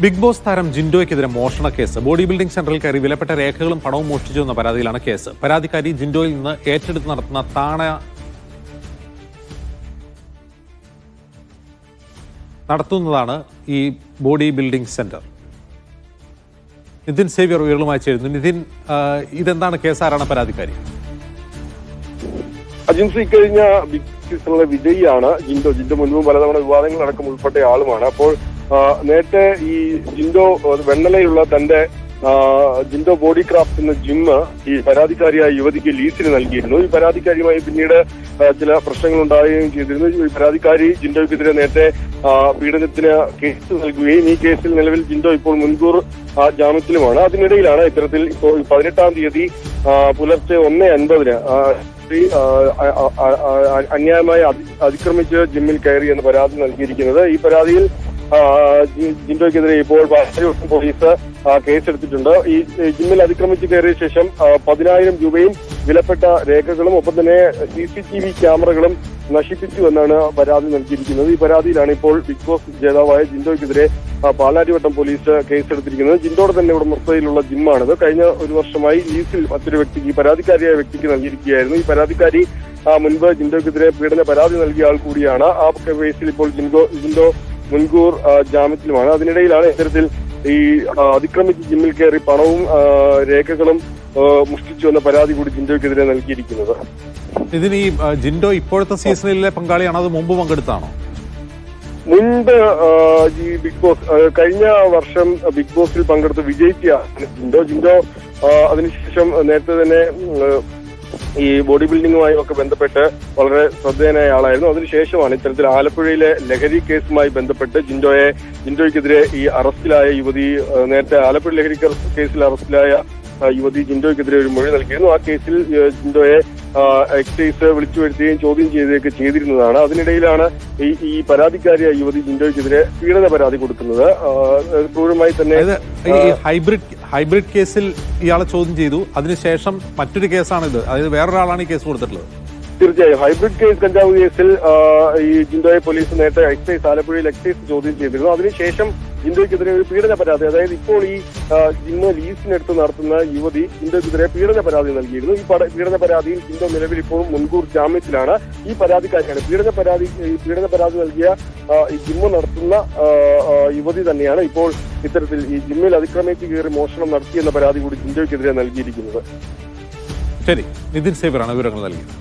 Big boss താരം ജിൻഡോയ്ക്കെതിരെ മോഷണ case. Body building സെന്ററിൽ കയറി വിലപ്പെട്ട രേഖകളും പണവും മോഷ്ടിച്ചു എന്ന പരാതിയിലാണ് കേസ്. പരാതിക്കാരി ജിൻഡോയിൽ നിന്ന് ഏറ്റെടുത്ത് നടത്തുന്ന നടത്തുന്നതാണ് ഈ body building centre. Nithin Xavier ഉയർലുമായി ചേരുന്നു. നിതിൻ, ഇതെന്താണ് കേസ്? ആരാണ് പരാതിക്കാരി? അജിൻസി കഴിഞ്ഞ ബിഗ് ബോസിലെ വിജയിയാണ് ജിൻഡോ മുൻപ് പലതവണ വിവാദങ്ങളടക്കം ഉൾപ്പെട്ട ആളുമാണ്. അപ്പോൾ നേരത്തെ ഈ ജിൻഡോ വെണ്ണലയുള്ള തന്റെ ജിൻഡോ ബോഡി ക്രാഫ്റ്റ് എന്ന ജിമ്മ് ഈ പരാതിക്കാരിയായ യുവതിക്ക് ലീസിന് നൽകിയിരുന്നു. ഈ പരാതിക്കാരിയുമായി പിന്നീട് ചില പ്രശ്നങ്ങൾ ഉണ്ടാവുകയും ചെയ്തിരുന്നു. ഈ പരാതിക്കാരി ജിൻഡോയ്ക്കെതിരെ നേരത്തെ പീഡനത്തിന് കേസ് നൽകുകയും ഈ കേസിൽ നിലവിൽ ജിൻഡോ ഇപ്പോൾ മുൻകൂർ ജാമ്യത്തിലുമാണ്. അതിനിടയിലാണ് ഇത്തരത്തിൽ ഇപ്പോൾ 18-ാം തീയതി പുലർച്ചെ 1:50 അന്യായമായി അതിക്രമിച്ച് ജിമ്മിൽ കയറി എന്ന പരാതി നൽകിയിരിക്കുന്നത്. ഈ പരാതിയിൽ ജിൻഡോയ്ക്കെതിരെ ഇപ്പോൾ പോലീസ് കേസെടുത്തിട്ടുണ്ട്. ഈ ജിമ്മിൽ അതിക്രമിച്ച് കയറിയ ശേഷം 10,000 രൂപയും വിലപ്പെട്ട രേഖകളും ഒപ്പം തന്നെ CCTV ക്യാമറകളും നശിപ്പിച്ചു എന്നാണ് പരാതി നൽകിയിരിക്കുന്നത്. ഈ പരാതിയിലാണ് ഇപ്പോൾ ബിഗ് ബോസ് ജേതാവായ ജിൻഡോയ്ക്കെതിരെ പാലാരിവട്ടം പോലീസ് കേസെടുത്തിരിക്കുന്നത്. ജിൻഡോയുടെ തന്നെ ഉടമസ്ഥതയിലുള്ള ജിമ്മാണിത്. കഴിഞ്ഞ ഒരു വർഷമായി ലീസിൽ മറ്റൊരു വ്യക്തിക്ക്, ഈ പരാതിക്കാരിയായ വ്യക്തിക്ക് നൽകിയിരിക്കുകയായിരുന്നു. ഈ പരാതിക്കാരി മുൻപ് ജിൻഡോയ്ക്കെതിരെ പീഡന പരാതി നൽകിയ ആൾ കൂടിയാണ്. ആ കേസിൽ ഇപ്പോൾ ജിൻഡോ മുൻകൂർ ജാമ്യത്തിലുമാണ്. അതിനിടയിലാണ് ഇത്തരത്തിൽ ഈ അതിക്രമിച്ച് ജിമ്മിൽ കയറി പണവും രേഖകളും മോഷ്ടിച്ചു എന്ന പരാതി കൂടി ജിൻഡോയ്ക്കെതിരെ നൽകിയിരിക്കുന്നത്. ഇതിന് ഈ ജിൻഡോ ഇപ്പോഴത്തെ സീസണിലെ പങ്കാളിയാണോ, അത് മുമ്പ് പങ്കെടുത്താണോ? മുൻപ് ഈ ബിഗ് ബോസ് കഴിഞ്ഞ വർഷം ബിഗ് ബോസിൽ പങ്കെടുത്ത് വിജയിക്കുകയാണ് ജിൻഡോ. അതിനുശേഷം നേരത്തെ തന്നെ ഈ ബോഡി ബിൽഡിങ്ങുമായി ഒക്കെ ബന്ധപ്പെട്ട് വളരെ ശ്രദ്ധേയനായ ആളായിരുന്നു. അതിനുശേഷമാണ് ഇത്തരത്തിൽ ആലപ്പുഴയിലെ ലഹരി കേസുമായി ബന്ധപ്പെട്ട് ജിൻഡോയ്ക്കെതിരെ ഈ അറസ്റ്റിലായ യുവതി, നേരത്തെ ആലപ്പുഴ ലഹരി കേസിൽ അറസ്റ്റിലായ യുവതി ജിൻഡോയ്ക്കെതിരെ ഒരു മൊഴി നൽകിയിരുന്നു. ആ കേസിൽ ജിൻഡോയെ എക്സൈസ് വിളിച്ചു വരുത്തുകയും ചോദ്യം ചെയ്യുകയൊക്കെ ചെയ്തിരുന്നതാണ്. അതിനിടയിലാണ് ഈ പരാതിക്കാരിയായ യുവതി ജിൻഡോയ്ക്കെതിരെ പീഡന പരാതി കൊടുക്കുന്നത്. ക്രൂരമായി തന്നെ ഹൈബ്രിഡ് കേസിൽ ഇയാളെ ചോദ്യം ചെയ്തു. അതിനുശേഷം മറ്റൊരു കേസാണിത്, അതായത് വേറൊരാളാണ് ഈ കേസ് കൊടുത്തിട്ടുള്ളത്. തീർച്ചയായും ഹൈബ്രിഡ് കേസ്, കഞ്ചാവ് കേസിൽ ഈ ജിൻഡോയെ പോലീസ് നേരത്തെ ആലപ്പുഴയിൽ എക്സൈസ് ചോദ്യം ചെയ്തിരുന്നു. അതിനുശേഷം ജിൻഡോയ്ക്കെതിരെ ഒരു പീഡന പരാതി, അതായത് ഇപ്പോൾ ഈ ജിമ്മ് ലീസിനെടുത്ത് നടത്തുന്ന യുവതി ജിൻഡോയ്ക്കെതിരെ പീഡന പരാതി നൽകിയിരുന്നു. ഈ പീഡന പരാതിയിൽ ജിൻഡോ നിലവിൽ ഇപ്പോഴും മുൻകൂർ ജാമ്യത്തിലാണ്. ഈ പരാതിക്കാരിയാണ് പീഡന പരാതി നൽകിയ ഈ ജിമ്മ് നടത്തുന്ന യുവതി തന്നെയാണ് ഇപ്പോൾ ഇത്തരത്തിൽ ഈ ജിമ്മിൽ അതിക്രമിച്ച് കയറി മോഷണം നടത്തിയെന്ന പരാതി കൂടി ജിൻഡോയ്ക്കെതിരെ നൽകിയിരിക്കുന്നത്. ശരി, നിതിൻ സേവ്യറാണ് വിവരങ്ങൾ നൽകിയത്.